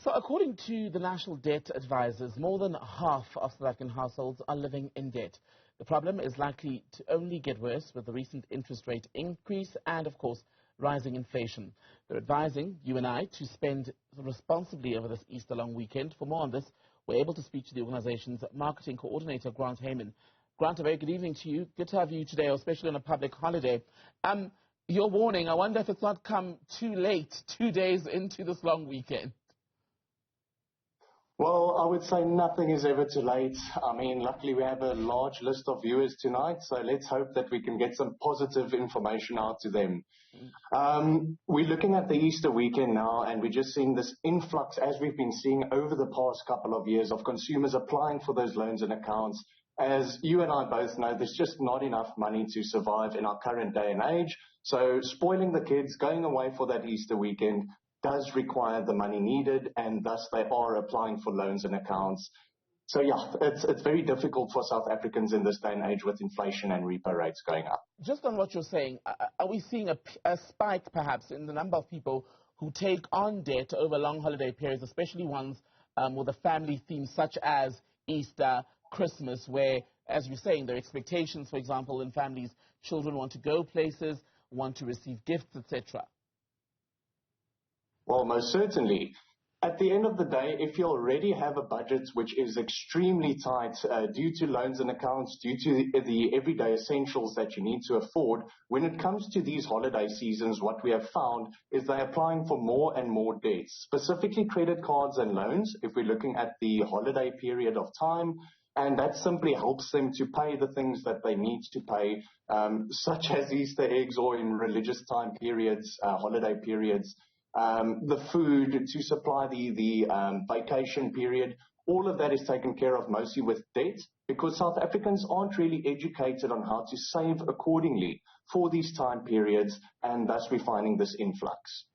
So according to the National Debt Advisors, more than half of South African households are living in debt. The problem is likely to only get worse with the recent interest rate increase and, of course, rising inflation. They're advising you and I to spend responsibly over this Easter long weekend. For more on this, we're able to speak to the organization's marketing coordinator, Grant Heyman. Grant, a very good evening to you. Good to have you today, especially on a public holiday. Your warning, I wonder if it's not come too late, 2 days into this long weekend. Well, I would say nothing is ever too late. I mean, luckily we have a large list of viewers tonight, so let's hope that we can get some positive information out to them. We're looking at the Easter weekend now, and we're just seeing this influx, as we've been seeing over the past couple of years, of consumers applying for those loans and accounts. As you and I both know, there's just not enough money to survive in our current day and age. So spoiling the kids, going away for that Easter weekend, does require the money needed, and thus they are applying for loans and accounts. So yeah, it's very difficult for South Africans in this day and age with inflation and repo rates going up. Just on what you're saying, are we seeing a spike perhaps in the number of people who take on debt over long holiday periods, especially ones with a family theme such as Easter, Christmas, where, as you're saying, there are expectations, for example, in families, children want to go places, want to receive gifts, etc.? Well, most certainly. At the end of the day, if you already have a budget which is extremely tight due to loans and accounts, due to the everyday essentials that you need to afford, when it comes to these holiday seasons, what we have found is they're applying for more and more debts, specifically credit cards and loans, if we're looking at the holiday period of time. And that simply helps them to pay the things that they need to pay, such as Easter eggs or in religious time periods, holiday periods. The food to supply the vacation period, all of that is taken care of mostly with debt, because South Africans aren't really educated on how to save accordingly for these time periods, and thus we're finding this influx.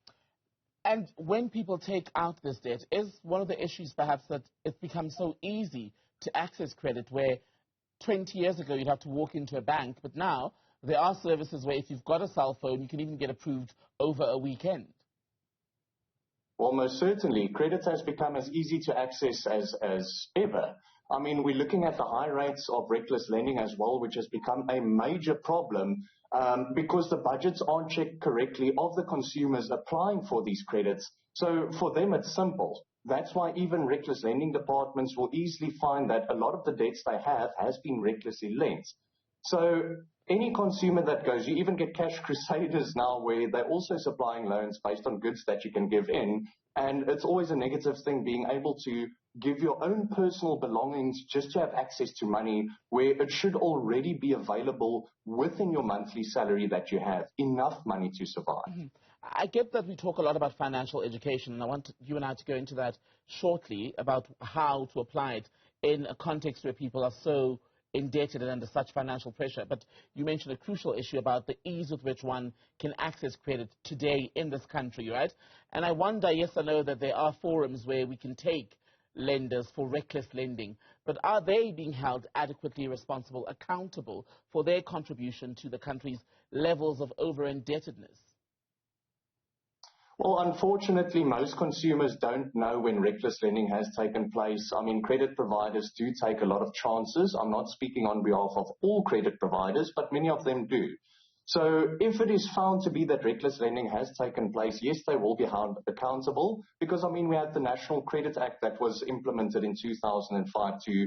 And when people take out this debt, is one of the issues perhaps that it becomes so easy to access credit, where 20 years ago you'd have to walk into a bank, but now there are services where if you've got a cell phone, you can even get approved over a weekend? Well, most certainly. Credit has become as easy to access as ever. I mean, we're looking at the high rates of reckless lending as well, which has become a major problem because the budgets aren't checked correctly of the consumers applying for these credits. So for them, it's simple. That's why even reckless lending departments will easily find that a lot of the debts they have has been recklessly lent. So any consumer that goes, you even get cash crusaders now where they're also supplying loans based on goods that you can give in. And it's always a negative thing being able to give your own personal belongings just to have access to money where it should already be available within your monthly salary that you have, enough money to survive. Mm-hmm. I get that we talk a lot about financial education, and I want you and I to go into that shortly about how to apply it in a context where people are so indebted and under such financial pressure. But you mentioned a crucial issue about the ease with which one can access credit today in this country, right? And I wonder, yes, I know that there are forums where we can take lenders for reckless lending, but are they being held adequately responsible, accountable for their contribution to the country's levels of over-indebtedness? Well, unfortunately, most consumers don't know when reckless lending has taken place. I mean, credit providers do take a lot of chances. I'm not speaking on behalf of all credit providers, but many of them do. So if it is found to be that reckless lending has taken place, yes, they will be held accountable, because, I mean, we had the National Credit Act that was implemented in 2005 to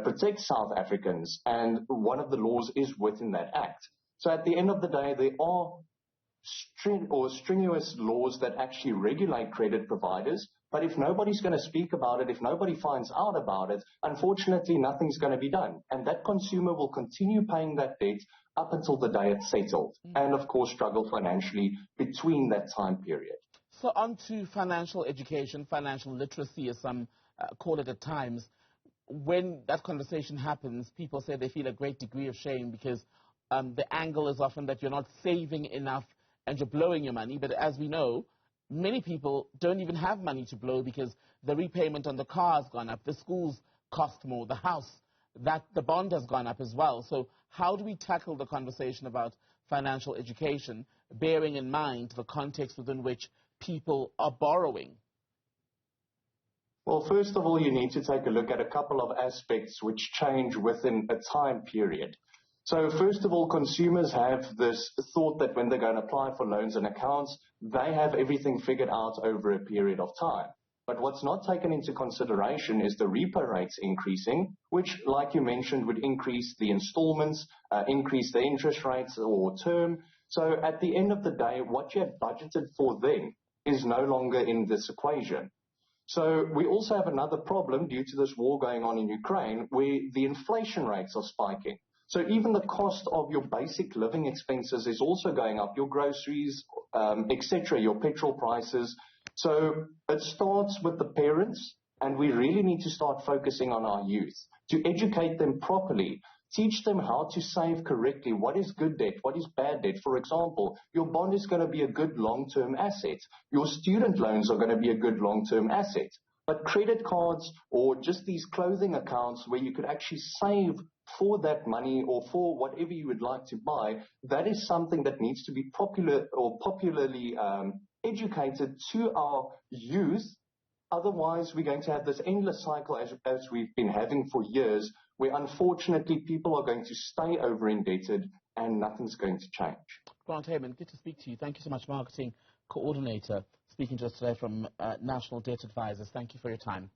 protect South Africans, and one of the laws is within that act. So at the end of the day, there are strenuous laws that actually regulate credit providers, but if nobody's going to speak about it, if nobody finds out about it, unfortunately nothing's going to be done, and that consumer will continue paying that debt up until the day it's settled, and of course struggle financially between that time period. So on to financial education, financial literacy, as some call it at times. When that conversation happens, people say they feel a great degree of shame because the angle is often that you're not saving enough and you're blowing your money. But as we know, many people don't even have money to blow because the repayment on the car has gone up, the schools cost more, the house, that the bond has gone up as well. So how do we tackle the conversation about financial education, bearing in mind the context within which people are borrowing? Well, first of all, you need to take a look at a couple of aspects which change within a time period. So first of all, consumers have this thought that when they're going to apply for loans and accounts, they have everything figured out over a period of time. But what's not taken into consideration is the repo rates increasing, which, like you mentioned, would increase the installments, increase the interest rates or term. So at the end of the day, what you had budgeted for then is no longer in this equation. So we also have another problem due to this war going on in Ukraine, where the inflation rates are spiking. So even the cost of your basic living expenses is also going up, your groceries, etc., your petrol prices. So it starts with the parents, and we really need to start focusing on our youth to educate them properly, teach them how to save correctly, what is good debt, what is bad debt. For example, your bond is going to be a good long-term asset. Your student loans are going to be a good long-term asset. But credit cards or just these clothing accounts where you could actually save for that money or for whatever you would like to buy, that is something that needs to be popularly educated to our youth. Otherwise, we're going to have this endless cycle as we've been having for years, where unfortunately people are going to stay over indebted and nothing's going to change. Grant Heyman, good to speak to you. Thank you so much, Marketing Coordinator, speaking to us today from National Debt Advisors. Thank you for your time.